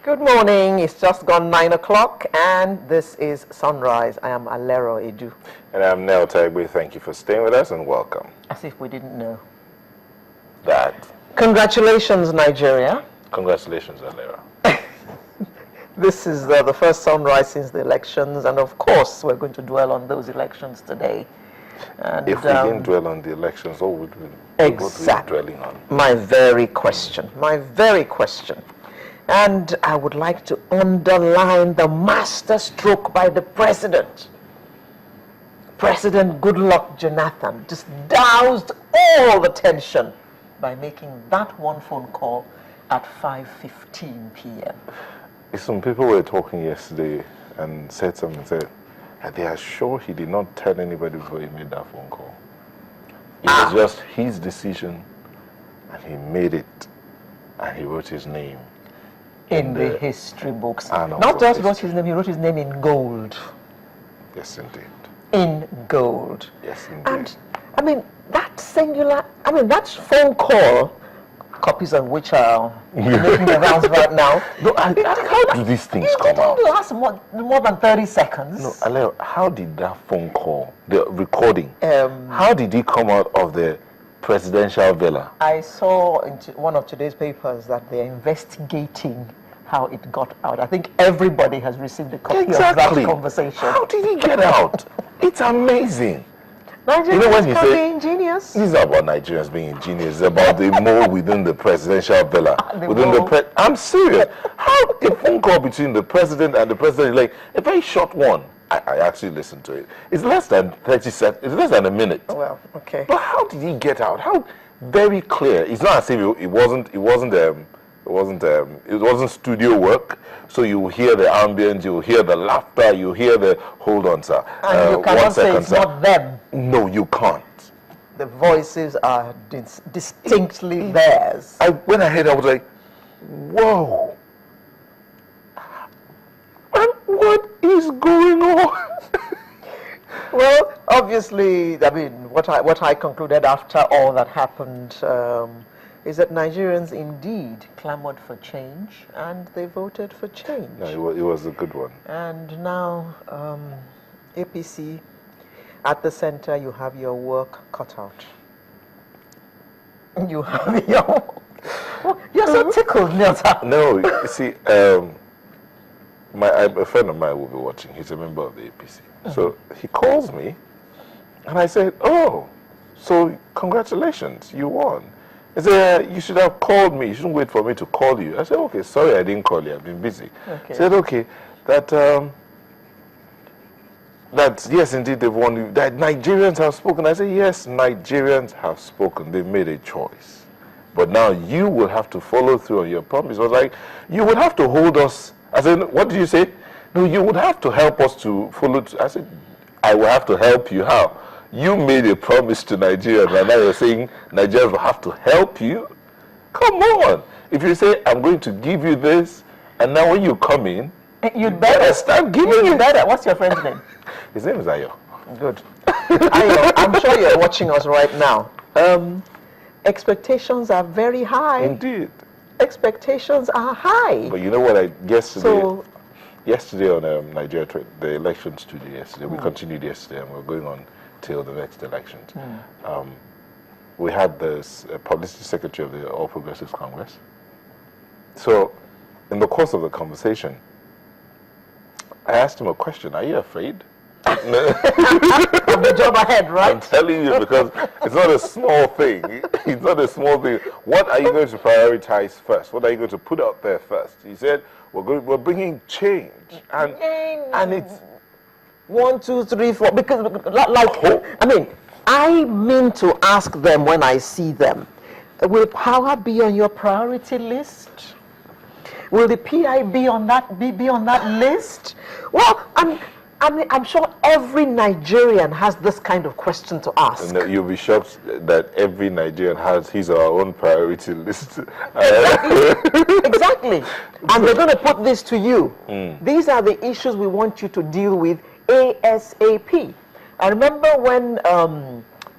Good morning. It's just gone 9 o'clock, and this is Sunrise. I am Alero Edu. And I'm Nel Tagbe. Thank you for staying with us and welcome. As if we didn't know. That. Congratulations, Nigeria. Congratulations, Alero. This is the first sunrise since the elections, and of course, we're going to dwell on those elections today. And, if we didn't dwell on the elections, what would we be dwelling on? My very question. And I would like to underline the master stroke by the president. President Goodluck Jonathan just doused all the tension by making that one phone call at 5:15 p.m. Some people were talking yesterday and said that they are sure he did not tell anybody before he made that phone call. It was just his decision, and he made it, and he wrote his name in the history books. Not just wrote his name, he wrote his name in gold. Yes, indeed. In gold. Yes, indeed. And, that phone call, copies of which are making the rounds right now. No, how do these things come out? It lasts more than 30 seconds. No, Aleo, how did that phone call, the recording, how did it come out of the presidential villa? I saw in one of today's papers that they're investigating how it got out. I think everybody has received a copy of that conversation. How did it get out? It's amazing. Nigerians can be ingenious. This is about Nigerians being ingenious. It's about the mole within the presidential villa. I'm serious. How a phone call between the president and the president, like a very short one. I actually listened to it. It's less than 30 seconds. It's less than a minute. Well, okay. But how did he get out? How very clear. It's not as if it wasn't studio work. So you hear the ambience, you hear the laughter, you hear the hold on, sir. And you cannot say it's not them. No, you can't. The voices are distinctly theirs. When I heard it, I was like, whoa. What is going on? Well, obviously, what I concluded after all that happened is that Nigerians indeed clamored for change, and they voted for change. No, it was a good one. And now, APC, at the center, you have your work cut out. You have your... You're so tickled, Nilta. No, you see, a friend of mine will be watching. He's a member of the APC. So he calls me, and I said, oh, so congratulations, you won. He said, you should have called me. You shouldn't wait for me to call you. I said, okay, sorry I didn't call you. I've been busy. Okay. He said, okay, that yes, indeed, they've won. That Nigerians have spoken. I said, yes, Nigerians have spoken. They've made a choice. But now you will have to follow through on your promise. I was like, you would have to hold us. I said, what did you say? No, you would have to help us to follow. I said, I will have to help you. How? You made a promise to Nigerians, and now you're saying Nigerians will have to help you? Come on. If you say, I'm going to give you this, and now when you come in, you'd better start giving it. Better. What's your friend's name? His name is Ayo. Good. Ayo, I'm sure you're watching us right now. Expectations are very high. Indeed. Expectations are high. But you know what, yesterday on Nigeria, the election studio yesterday, we continued yesterday, and we're going on till the next election. We had this publicity secretary of the All Progressives Congress. So, in the course of the conversation, I asked him a question. Are you afraid? Of the job ahead, right? I'm telling you, because it's not a small thing. It's not a small thing. What are you going to prioritize first? What are you going to put out there first? He said, we're bringing change, and it's 1, 2, 3, 4. Because I mean to ask them when I see them, will power be on your priority list? Will the PI be on that list? Well, I'm sure every Nigerian has this kind of question to ask. No, you'll be shocked that every Nigerian has his or her own priority list. Exactly. And they're going to put this to you. These are the issues we want you to deal with ASAP. I remember when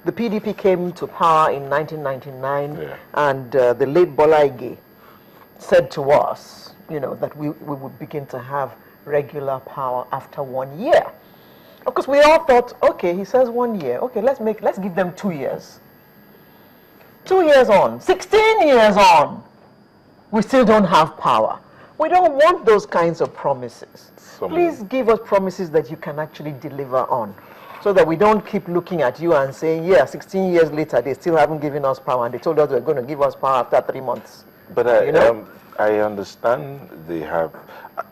the PDP came to power in 1999, and the late Bola Ige said to us, that we would begin to have regular power after 1 year. Of course, we all thought, okay, he says 1 year. Okay, let's give them 2 years. 2 years on, 16 years on, we still don't have power. We don't want those kinds of promises. Please give us promises that you can actually deliver on, so that we don't keep looking at you and saying, yeah, 16 years later, they still haven't given us power, and they told us they're going to give us power after 3 months. But I understand they have,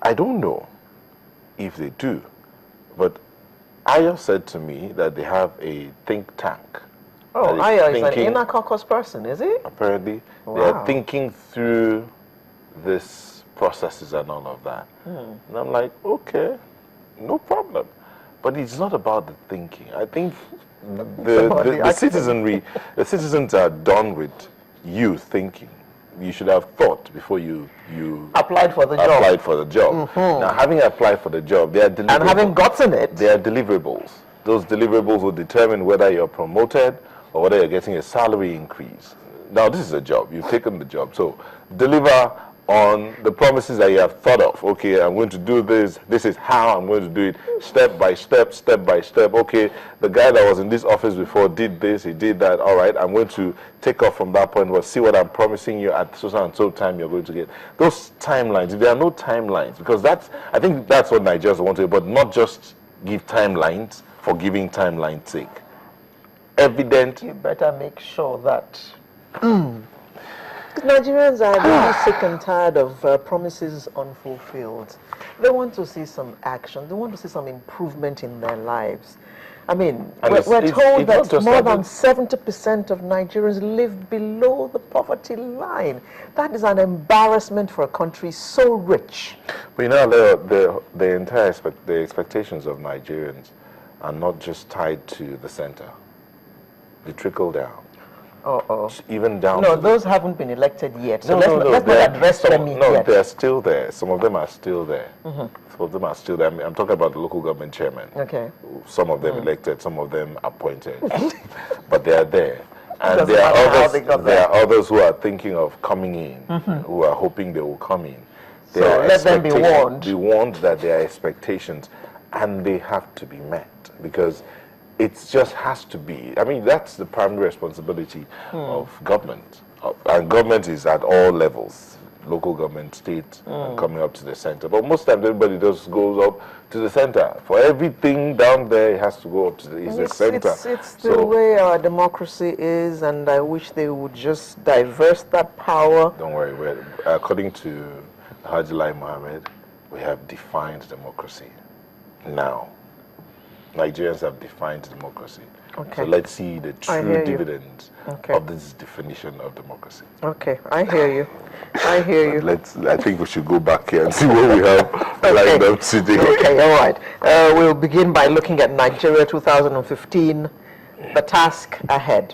I don't know if they do, but Aya said to me that they have a think tank. Oh, Aya is an inner caucus person, is he? Apparently, wow. They are thinking through this processes and all of that. And I'm like, okay, no problem. But it's not about the thinking. I think the citizens are done with you thinking. You should have thought before you applied for the job. Now, having applied for the job, they are deliverables. And having gotten it, they are deliverables. Those deliverables will determine whether you're promoted or whether you're getting a salary increase. Now, this is a job. You've taken the job. So, deliver on the promises that you have thought of. Okay, I'm going to do this. This is how I'm going to do it, step by step, step by step. Okay, the guy that was in this office before did this, he did that. All right, I'm going to take off from that point. Well, see what I'm promising you at so and so time you're going to get. Those timelines, if there are no timelines, because I think that's what Nigerians want to do, but not just give timelines for giving timelines' sake. Evident. You better make sure that Nigerians are really sick and tired of promises unfulfilled. They want to see some action. They want to see some improvement in their lives. I mean, we're told that more than 70% of Nigerians live below the poverty line. That is an embarrassment for a country so rich. But the entire expectations of Nigerians are not just tied to the center. They trickle down. Even down. No, those haven't been elected yet. So let's not address them yet. No, they're still there. Some of them are still there. Some of them are still there. I'm talking about the local government chairman. Okay. Some of them elected, some of them appointed, but they are there. And there are others who are thinking of coming in, who are hoping they will come in. So let them be warned. Be warned that there are expectations, and they have to be met, because it just has to be. I mean, that's the primary responsibility of government. And government is at all levels, local government, state, and coming up to the center. But most times, everybody just goes up to the center. For everything down there, it has to go up to the center. It's the way our democracy is, and I wish they would just diverse that power. Don't worry. According to Haji Lai Mohammed, we have defined democracy. Now, Nigerians have defined democracy. Okay. So let's see the true dividends of this definition of democracy. Okay, I hear you. I hear you. I think we should go back here and see what we have lined up today. Okay, all right. We'll begin by looking at Nigeria 2015, the task ahead.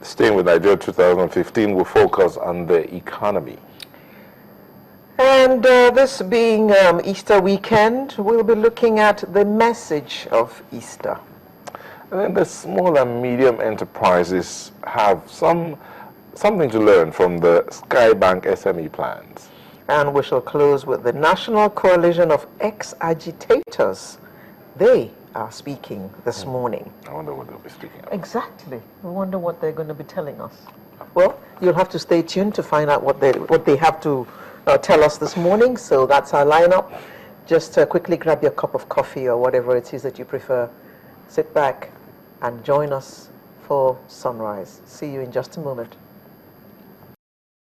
Staying with Nigeria 2015, we'll focus on the economy. And this being Easter weekend, we'll be looking at the message of Easter. And then the small and medium enterprises have something to learn from the Skybank SME plans. And we shall close with the National Coalition of Ex-agitators. They are speaking this morning. I wonder what they'll be speaking about. Exactly. I wonder what they're going to be telling us. Well, you'll have to stay tuned to find out what they have to tell us this morning. So that's our lineup. Just quickly grab your cup of coffee or whatever it is that you prefer. Sit back and join us for sunrise. See you in just a moment.